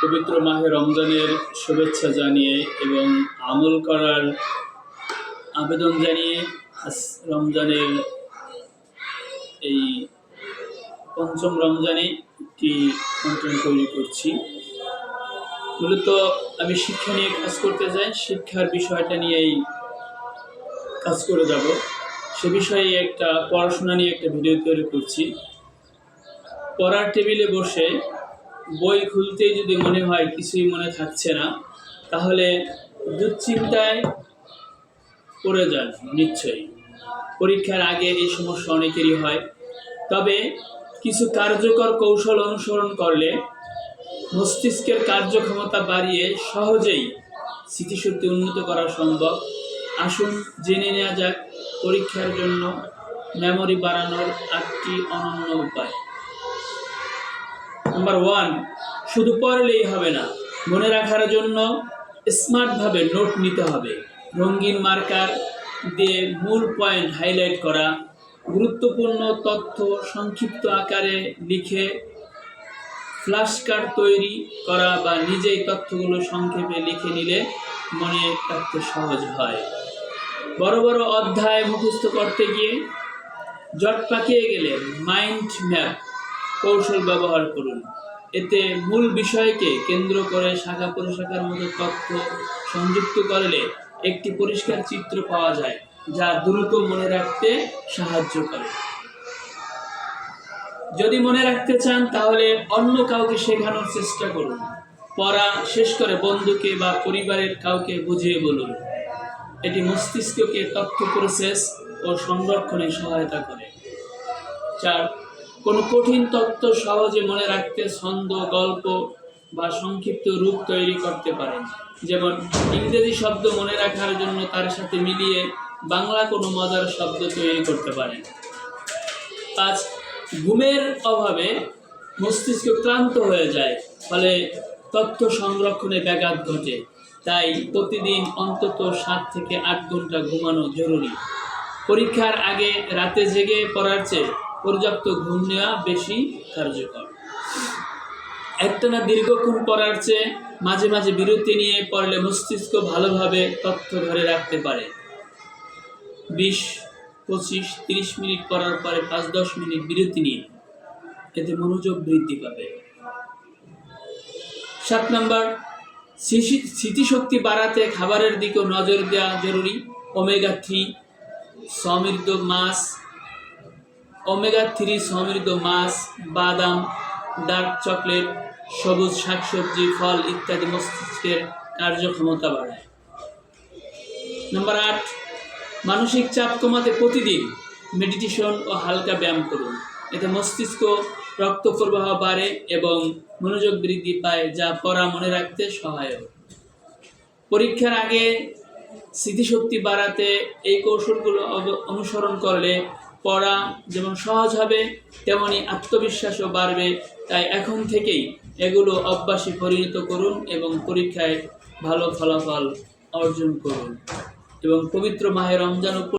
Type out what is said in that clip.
পবিত্র মাহে রমজানের শুভেচ্ছা জানিয়ে এবং আমল করার আবেদন জানিয়ে রমজানের এই পঞ্চম রমজানে একটি কন্টেন্ট তৈরি করছি। মূলত আমি শিক্ষা নিয়ে কাজ করতে চাই, শিক্ষার বিষয়টা নিয়েই কাজ করে যাব। সে বিষয়ে একটা পড়াশোনা নিয়ে একটা ভিডিও তৈরি করছি। পড়ার টেবিলে বসে বই খুলতেই যদি মনে হয় কিছুই মনে থাকছে না, তাহলে দুশ্চিন্তায় পড়ে যান নিশ্চয়ই। পরীক্ষার আগে এই সমস্যা অনেকেরই হয়। তবে কিছু কার্যকর কৌশল অনুসরণ করলে মস্তিষ্কের কার্যক্ষমতা বাড়িয়ে সহজেই স্মৃতিশক্তি উন্নত করা সম্ভব। আসুন জেনে নেওয়া যাক পরীক্ষার জন্য মেমোরি বাড়ানোর 8টি অনন্য উপায়। নাম্বার 1, শুধু পড়লেই হবে না, মনে রাখার জন্য স্মার্টভাবে নোট নিতে হবে। রঙিন মার্কার দিয়ে মূল পয়েন্ট হাইলাইট করা, গুরুত্বপূর্ণ তথ্য সংক্ষিপ্ত আকারে লিখে ফ্ল্যাশ কার্ড তৈরি করা বা নিজেই তথ্যগুলো সংক্ষেপে লিখে নিলে মনে রাখতে সহজ হয়। বড় বড় অধ্যায় মুখস্থ করতে গিয়ে জট পাকিয়ে গেলে মাইন্ড ম্যাপ কৌশল ব্যবহার করুন। এতে মূল বিষয়কে কেন্দ্র করে শাখা প্রশাখার মতো তথ্য সংযুক্ত করলে একটি পরিষ্কার চিত্র পাওয়া যায়, যা দ্রুত মনে রাখতে সাহায্য করে। যদি মনে রাখতে চান তাহলে অন্য কাউকে শেখানোর চেষ্টা করুন। পড়া শেষ করে বন্ধুকে বা পরিবারের কাউকে বুঝিয়ে বলুন। এটি মস্তিষ্ককে তথ্য প্রসেস ও সংরক্ষণে সহায়তা করে। 4, কোনো কঠিন তথ্য সহজে মনে রাখতে ছন্দ, গল্প বা সংক্ষিপ্ত রূপ তৈরি করতে পারেন। যেমন ইংরেজি শব্দ মনে রাখার জন্য তার সাথে মিলিয়ে বাংলা কোনো মজার শব্দ তৈরি করতে পারেন। 5, ঘুমের অভাবে মস্তিষ্ক ক্লান্ত হয়ে যায়, ফলে তথ্য সংরক্ষণে ব্যাঘাত ঘটে। তাই প্রতিদিন অন্তত 7 থেকে 8 ঘন্টা ঘুমানো জরুরি। পরীক্ষার আগে রাতে জেগে পড়ার চেয়ে পর্যাপ্ত ঘুম নেওয়া বেশি কার্যকর। একটানা দীর্ঘক্ষণ পড়ার চেয়ে মাঝে মাঝে বিরতি নিয়ে পড়লে মস্তিষ্ক ভালোভাবে তথ্য ধরে রাখতে পারে। 20, 25, 30 মিনিট পড়ার পরে 5-10 মিনিট বিরতি নিয়ে, এতে মনোযোগ বৃদ্ধি পাবে। 7 নম্বর, স্মৃতিশক্তি বাড়াতে খাবারের দিকেও নজর দেওয়া জরুরি। ওমেগা 3 সমৃদ্ধ মাছ, বাদাম, ডার্ক চকলেট, সবুজ শাকসবজি, ফল ইত্যাদি মস্তিষ্কের কার্যক্ষমতা বাড়ায়। নাম্বার 8, মানসিক চাপ কমাতে প্রতিদিন মেডিটেশন ও হালকা ব্যায়াম করুন। এতে মস্তিষ্ক রক্ত প্রবাহ বাড়ে এবং মনোযোগ বৃদ্ধি পায়, যা পড়া মনে রাখতে সহায়ক। পরীক্ষার আগে স্মৃতিশক্তি বাড়াতে এই কৌশলগুলো অনুসরণ করলে পড়া যেমন সহজ হবে, তেমনি আত্মবিশ্বাসও বাড়বে। তাই এখন থেকেই এগুলো অভ্যাসে পরিণত করুন এবং পরীক্ষায় ভালো ফলাফল অর্জন করুন। এবং পবিত্র মাহে রমজান